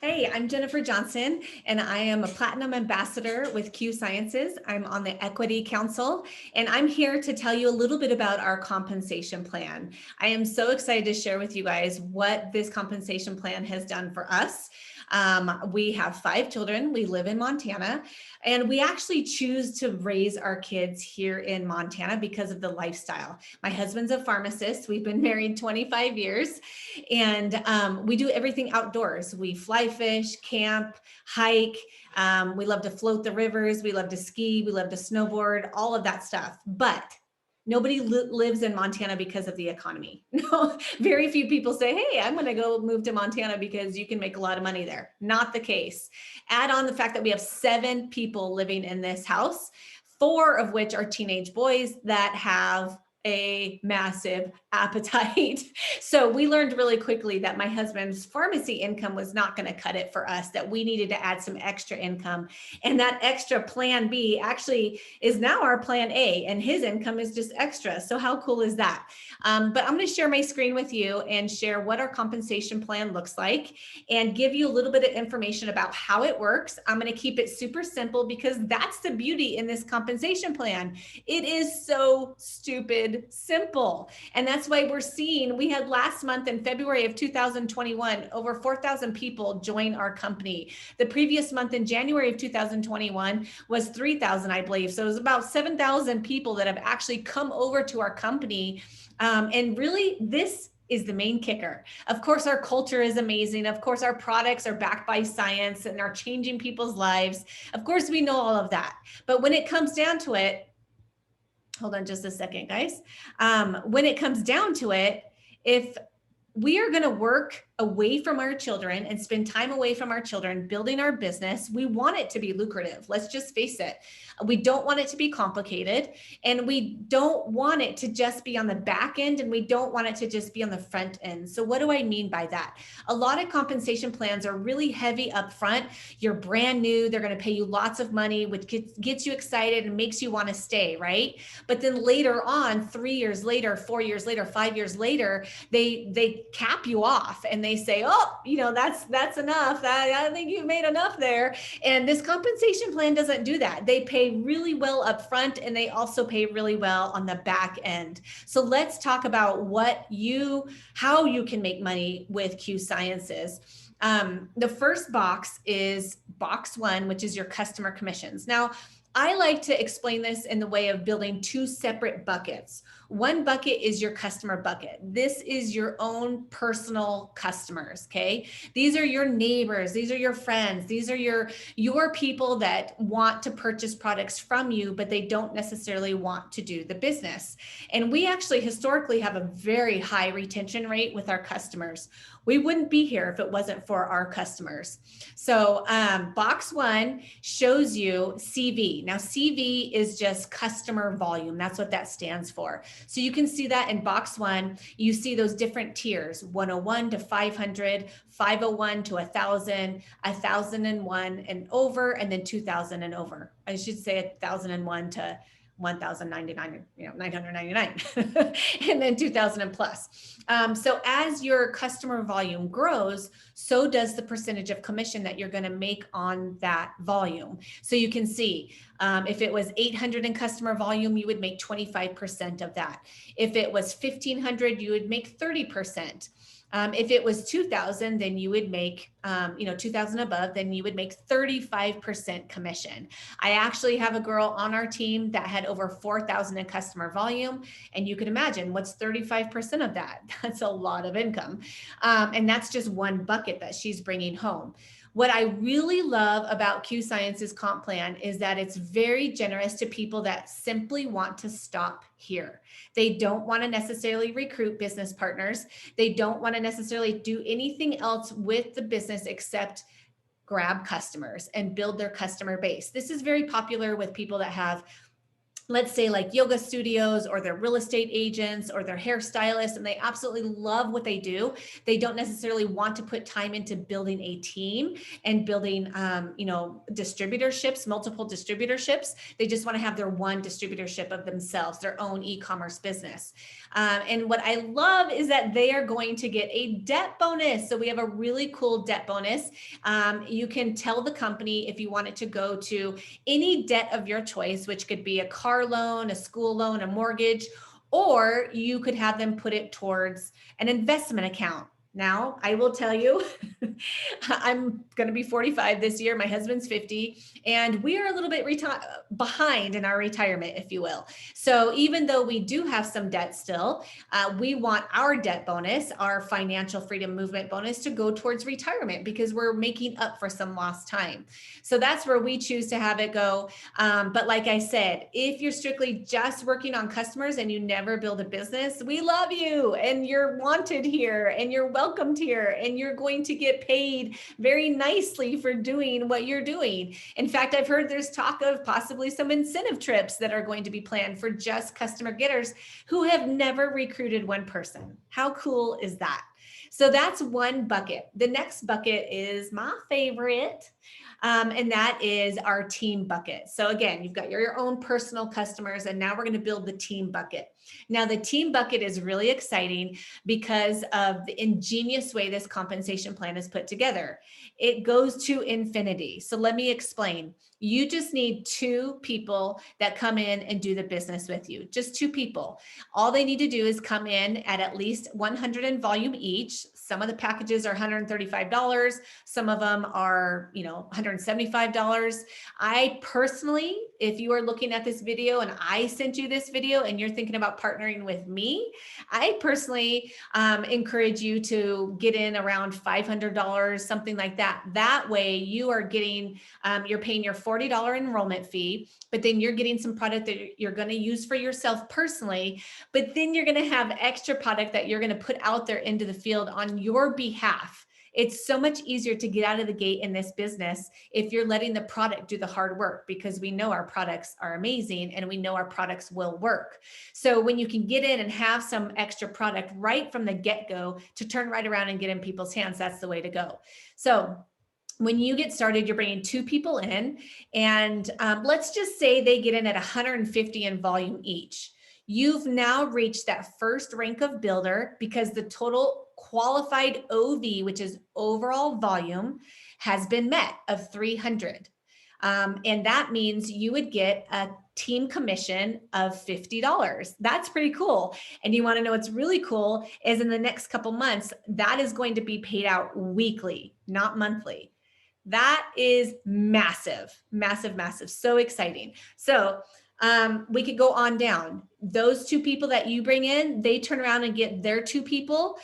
Hey, I'm Jennifer Johnson, and I am a Platinum Ambassador with Q Sciences. I'm on the Equity Council, and I'm here to tell you a little bit about our compensation plan. I am so excited to share with you guys what this compensation plan has done for us. We have 5 children. We live in Montana, and we actually choose to raise our kids here in Montana because of the lifestyle. My husband's a pharmacist. We've been married 25 years, and we do everything outdoors. We fly fish, camp, hike. We love to float the rivers. We love to ski. We love to snowboard, all of that stuff. But nobody lives in Montana because of the economy. No, very few people say, hey, I'm going to go move to Montana because you can make a lot of money there. Not the case. Add on the fact that we have 7 people living in this house, 4 of which are teenage boys that have a massive appetite. So we learned really quickly that my husband's pharmacy income was not going to cut it for us, that we needed to add some extra income. And that extra plan B actually is now our plan A, and his income is just extra. So how cool is that? But I'm going to share my screen with you and share what our compensation plan looks like and give you a little bit of information about how it works. I'm going to keep it super simple because that's the beauty in this compensation plan. It is so stupid simple. And that's why we're seeing, we had last month in February of 2021, over 4,000 people join our company. The previous month in January of 2021 was 3,000, I believe. So it was about 7,000 people that have actually come over to our company. And really, this is the main kicker. Of course, our culture is amazing. Of course, our products are backed by science and are changing people's lives. Of course, we know all of that. But when it comes down to it, hold on just a second, guys. When it comes down to it, if we are going to work away from our children and spend time away from our children building our business, we want it to be lucrative. Let's just face it. We don't want it to be complicated, and we don't want it to just be on the back end, and we don't want it to just be on the front end. So what do I mean by that? A lot of compensation plans are really heavy up front. You're brand new. They're going to pay you lots of money, which gets you excited and makes you want to stay, right? But then later on, 3 years later, 4 years later, 5 years later, they cap you off and they say, oh, that's enough. I think you've made enough there. And this compensation plan doesn't do that. They pay really well up front, and they also pay really well on the back end. So let's talk about how you can make money with Q Sciences. The first box is box 1, which is your customer commissions. Now, I like to explain this in the way of building 2 separate buckets. One bucket is your customer bucket. This is your own personal customers, okay? These are your neighbors, these are your friends, these are your people that want to purchase products from you, but they don't necessarily want to do the business. And we actually historically have a very high retention rate with our customers. We wouldn't be here if it wasn't for our customers. So box 1 shows you CV. Now CV is just customer volume. That's what that stands for. So you can see that in box 1, you see those different tiers, 101 to 500, 501 to 1,000, 1,001 and over, and then 2,000 and over. I should say 1,001 to 1,099, 999, and then 2,000 and plus. So as your customer volume grows, so does the percentage of commission that you're going to make on that volume. So you can see if it was 800 in customer volume, you would make 25% of that. If it was 1,500, you would make 30%. If it was 2,000, then you would make, 2,000 above, then you would make 35% commission. I actually have a girl on our team that had over 4,000 in customer volume. And you can imagine what's 35% of that. That's a lot of income. And that's just one bucket that she's bringing home. What I really love about Q Science's comp plan is that it's very generous to people that simply want to stop here. They don't want to necessarily recruit business partners. They don't want to necessarily do anything else with the business except grab customers and build their customer base. This is very popular with people that have let's say like yoga studios, or they're real estate agents, or they're hairstylists, and they absolutely love what they do. They don't necessarily want to put time into building a team and building, distributorships, multiple distributorships. They just want to have their one distributorship of themselves, their own e-commerce business. And what I love is that they are going to get a debt bonus. So we have a really cool debt bonus. You can tell the company if you want it to go to any debt of your choice, which could be a car loan, a school loan, a mortgage, or you could have them put it towards an investment account. Now, I will tell you, I'm going to be 45 this year. My husband's 50, and we are a little bit behind in our retirement, if you will. So even though we do have some debt still, we want our debt bonus, our financial freedom movement bonus, to go towards retirement because we're making up for some lost time. So that's where we choose to have it go. But like I said, if you're strictly just working on customers and you never build a business, we love you, and you're wanted here, and you're welcomed here, and you're going to get paid very nicely for doing what you're doing. In fact, I've heard there's talk of possibly some incentive trips that are going to be planned for just customer getters who have never recruited one person. How cool is that? So that's one bucket. The next bucket is my favorite. And that is our team bucket. So again, you've got your own personal customers, and now we're going to build the team bucket. Now, the team bucket is really exciting because of the ingenious way this compensation plan is put together. It goes to infinity. So let me explain. You just need 2 people that come in and do the business with you. Just 2 people. All they need to do is come in at least 100 in volume each. Some of the packages are $135. Some of them are, $175. I personally, if you are looking at this video and I sent you this video and you're thinking about partnering with me, I personally encourage you to get in around $500, something like that. That way you are getting, you're paying your $40 enrollment fee, but then you're getting some product that you're going to use for yourself personally, but then you're going to have extra product that you're going to put out there into the field on your behalf. It's so much easier to get out of the gate in this business if you're letting the product do the hard work, because we know our products are amazing and we know our products will work. So when you can get in and have some extra product right from the get-go to turn right around and get in people's hands, that's the way to go. So when you get started, you're bringing 2 people in, and let's just say they get in at 150 in volume each. You've now reached that first rank of builder because the total qualified OV, which is overall volume, has been met of 300. And that means you would get a team commission of $50. That's pretty cool. And you want to know what's really cool is in the next couple months, that is going to be paid out weekly, not monthly. That is massive, massive, massive. So exciting. So we could go on down. Those 2 people that you bring in, they turn around and get their 2 people,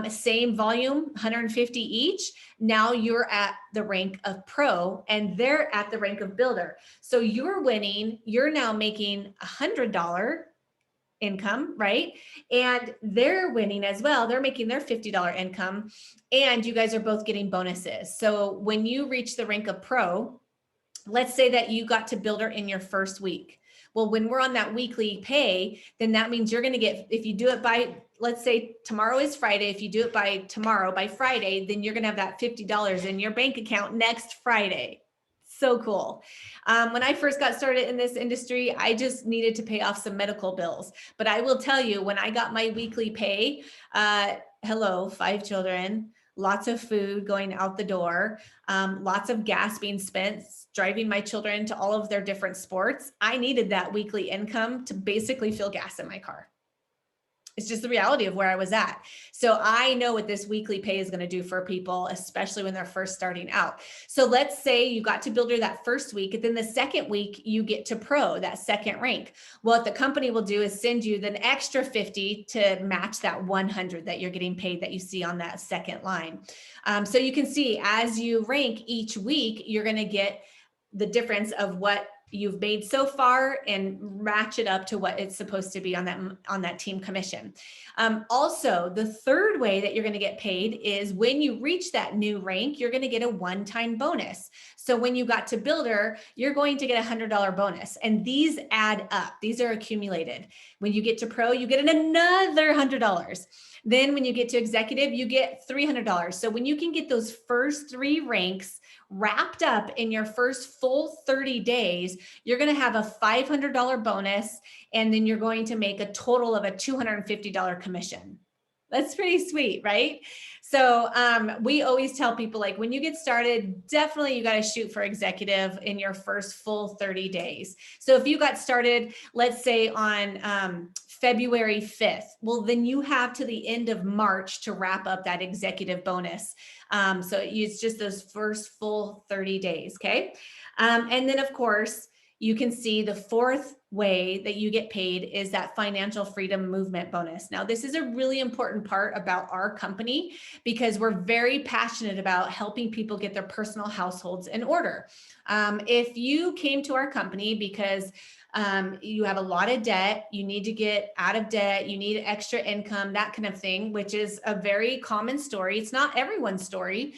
same volume, 150 each. Now you're at the rank of pro and they're at the rank of builder. So you're winning. You're now making $100 income, right? And they're winning as well. They're making their $50 income, and you guys are both getting bonuses. So when you reach the rank of pro, let's say that you got to builder in your first week. Well, when we're on that weekly pay, then that means you're going to get, if you do it by, let's say tomorrow is Friday. If you do it by tomorrow, by Friday, then you're going to have that $50 in your bank account next Friday. So cool. When I first got started in this industry, I just needed to pay off some medical bills. But I will tell you, when I got my weekly pay, 5 children, lots of food going out the door, lots of gas being spent, driving my children to all of their different sports. I needed that weekly income to basically fill gas in my car. It's just the reality of where I was at. So I know what this weekly pay is going to do for people, especially when they're first starting out. So let's say you got to builder that first week, and then the second week you get to pro, that second rank. Well, what the company will do is send you the extra 50 to match that 100 that you're getting paid that you see on that second line. So you can see as you rank each week, you're going to get the difference of what you've made so far and ratchet up to what it's supposed to be on that team commission. Also, the third way that you're going to get paid is when you reach that new rank, you're going to get a one-time bonus. So when you got to builder, you're going to get a $100 bonus, and these add up. These are accumulated. When you get to pro, you get another $100. Then when you get to executive, you get $300. So when you can get those first 3 ranks wrapped up in your first full 30 days, you're going to have a $500 bonus, and then you're going to make a total of a $250 commission. That's pretty sweet, right? So we always tell people, like, when you get started, definitely you got to shoot for executive in your first full 30 days. So if you got started, let's say on February 5th, well, then you have to the end of March to wrap up that executive bonus. So it's just those first full 30 days, okay? And then, of course, you can see the 4th way that you get paid is that financial freedom movement bonus. Now, this is a really important part about our company because we're very passionate about helping people get their personal households in order. If you came to our company because you have a lot of debt, you need to get out of debt, you need extra income, that kind of thing, which is a very common story. It's not everyone's story.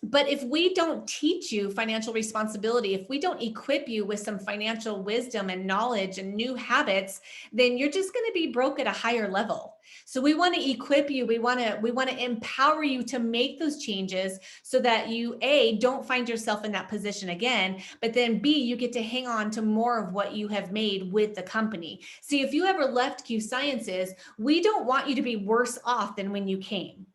But if we don't teach you financial responsibility, if we don't equip you with some financial wisdom and knowledge and new habits, then you're just going to be broke at a higher level. So we want to equip you. We want to empower you to make those changes so that you, A, don't find yourself in that position again, but then B, you get to hang on to more of what you have made with the company. See, if you ever left Q Sciences, we don't want you to be worse off than when you came.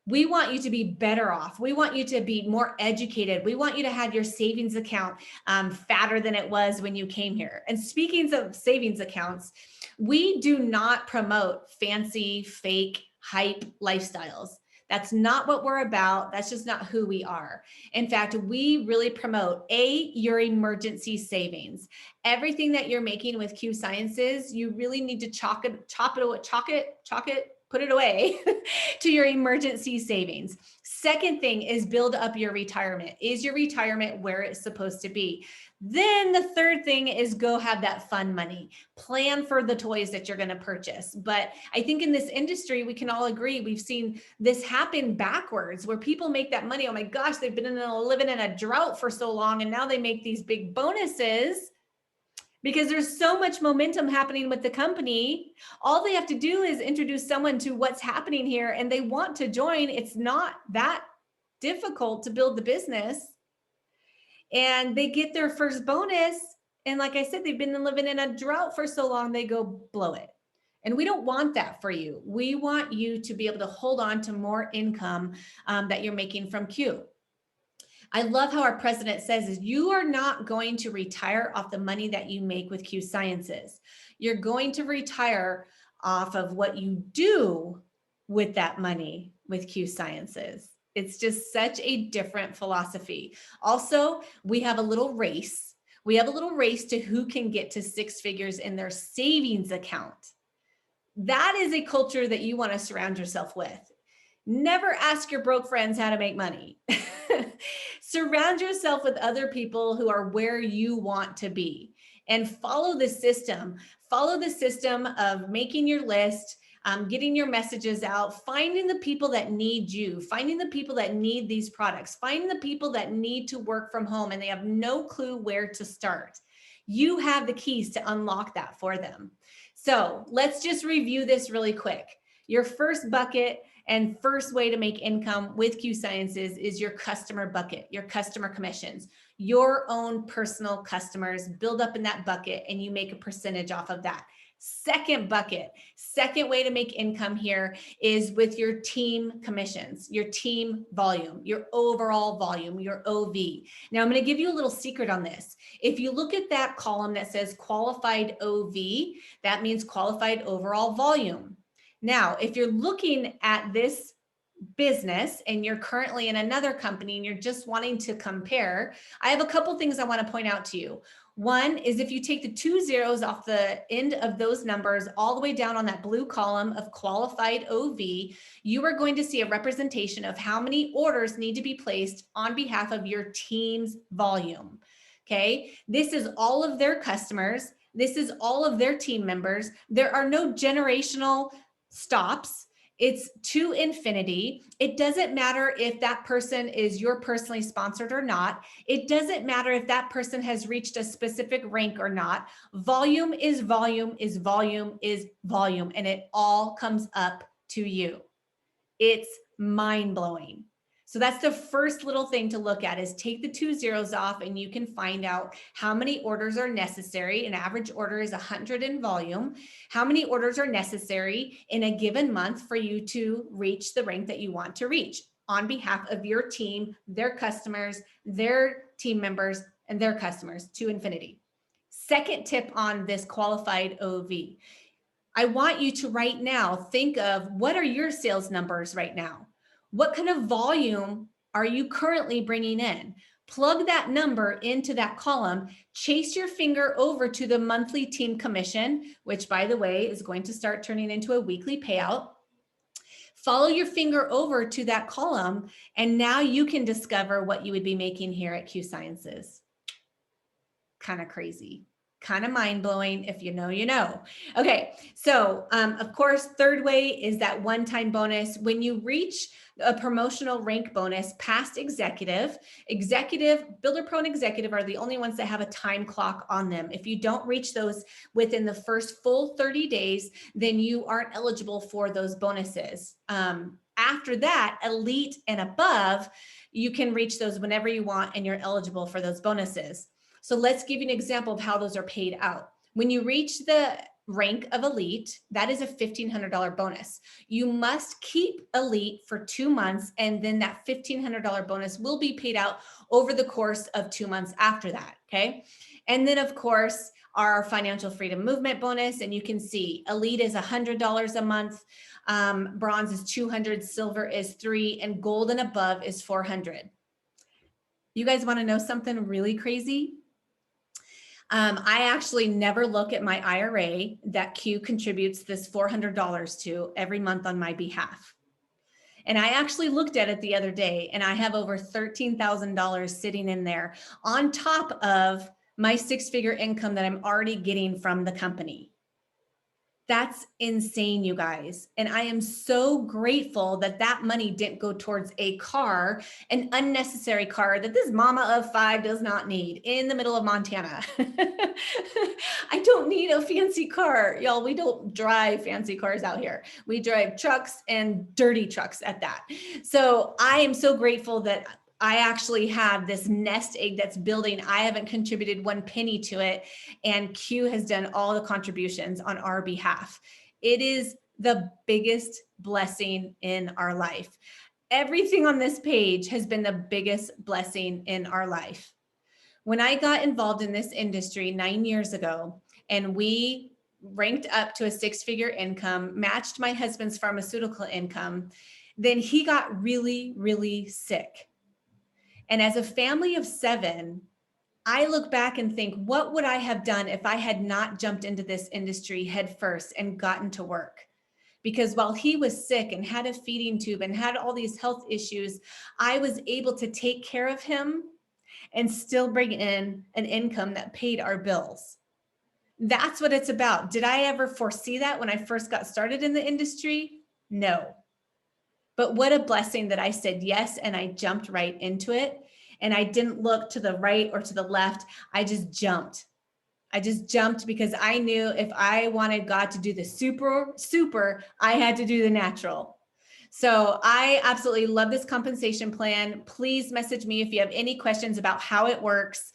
We want you to be better off. We want you to be more educated. We want you to have your savings account fatter than it was when you came here. And speaking of savings accounts, we do not promote fancy, fake, hype lifestyles. That's not what we're about. That's just not who we are. In fact, we really promote your emergency savings. Everything that you're making with Q Sciences, you really need to put it away to your emergency savings. Second thing is build up your retirement. Is your retirement where it's supposed to be? Then the third thing is go have that fun money. Plan for the toys that you're going to purchase. But I think in this industry, we can all agree, we've seen this happen backwards where people make that money. Oh my gosh, they've been living in a drought for so long, and now they make these big bonuses. Because there's so much momentum happening with the company. All they have to do is introduce someone to what's happening here and they want to join. It's not that difficult to build the business. And they get their first bonus. And like I said, they've been living in a drought for so long, they go blow it. And we don't want that for you. We want you to be able to hold on to more income that you're making from Q. I love how our president says is you are not going to retire off the money that you make with Q Sciences. You're going to retire off of what you do with that money with Q Sciences. It's just such a different philosophy. Also, we have a little race. We have a little race to who can get to 6 figures in their savings account. That is a culture that you want to surround yourself with. Never ask your broke friends how to make money. Surround yourself with other people who are where you want to be and follow the system. Follow the system of making your list, getting your messages out, finding the people that need you, finding the people that need these products, finding the people that need to work from home and they have no clue where to start. You have the keys to unlock that for them. So let's just review this really quick. Your first bucket and first way to make income with Q Sciences is your customer bucket, your customer commissions, your own personal customers build up in that bucket and you make a percentage off of that. Second bucket, second way to make income here is with your team commissions, your team volume, your overall volume, your OV. Now I'm going to give you a little secret on this. If you look at that column that says qualified OV, that means qualified overall volume. Now, if you're looking at this business and you're currently in another company and you're just wanting to compare, I have a couple things I want to point out to you. One is if you take the 2 zeros off the end of those numbers all the way down on that blue column of qualified OV, you are going to see a representation of how many orders need to be placed on behalf of your team's volume. Okay, this is all of their customers. This is all of their team members. There are no generational stops. It's to infinity. It doesn't matter if that person is you're personally sponsored or not. It doesn't matter if that person has reached a specific rank or not. Volume is volume is volume is volume, and it all comes up to you. It's mind-blowing. So that's the first little thing to look at, is take the 2 zeros off and you can find out how many orders are necessary. An average order is 100 in volume. How many orders are necessary in a given month for you to reach the rank that you want to reach on behalf of your team, their customers, their team members, and their customers, to infinity. Second tip on this qualified OV. I want you to right now think of, what are your sales numbers right now? What kind of volume are you currently bringing in? Plug that number into that column, chase your finger over to the monthly team commission, which by the way, is going to start turning into a weekly payout. Follow your finger over to that column, and now you can discover what you would be making here at Q Sciences. Kind of crazy. Kind of mind-blowing. If you know, you know. Okay, so of course, third way is that one-time bonus. When you reach a promotional rank bonus past executive, builder pro and executive are the only ones that have a time clock on them. If you don't reach those within the first full 30 days, then you aren't eligible for those bonuses. After that, elite and above, you can reach those whenever you want and you're eligible for those bonuses. So let's give you an example of how those are paid out. When you reach the rank of elite, that is a $1,500 bonus. You must keep elite for 2 months, and then that $1,500 bonus will be paid out over the course of 2 months after that, okay? And then of course, our financial freedom movement bonus, and you can see elite is $100 a month, bronze is $200, silver is $300, and gold and above is $400. You guys want to know something really crazy? I actually never look at my IRA that Q contributes this $400 to every month on my behalf. And I actually looked at it the other day, and I have over $13,000 sitting in there on top of my 6-figure income that I'm already getting from the company. That's insane, you guys. And I am so grateful that that money didn't go towards a car, an unnecessary car that this mama of 5 does not need in the middle of Montana. I don't need a fancy car. Y'all, we don't drive fancy cars out here. We drive trucks, and dirty trucks at that. So I am so grateful that I actually have this nest egg that's building. I haven't contributed 1 penny to it, and Q has done all the contributions on our behalf. It is the biggest blessing in our life. Everything on this page has been the biggest blessing in our life. When I got involved in this industry 9 years ago, and we ranked up to a 6-figure income, matched my husband's pharmaceutical income, then he got really, really sick. And as a family of 7, I look back and think, what would I have done if I had not jumped into this industry head first and gotten to work? Because while he was sick and had a feeding tube and had all these health issues, I was able to take care of him and still bring in an income that paid our bills. That's what it's about. Did I ever foresee that when I first got started in the industry? No. But what a blessing that I said yes, and I jumped right into it. And I didn't look to the right or to the left. I just jumped. I just jumped because I knew if I wanted God to do the super, I had to do the natural. So I absolutely love this compensation plan. Please message me if you have any questions about how it works.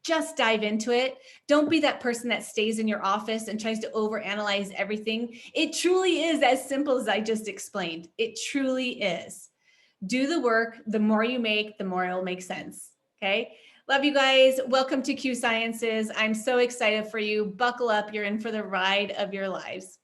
Just dive into it. Don't be that person that stays in your office and tries to overanalyze everything. It truly is as simple as I just explained. It truly is. Do the work. The more you make, the more it'll make sense. Okay. Love you guys. Welcome to Q Sciences. I'm so excited for you. Buckle up. You're in for the ride of your lives.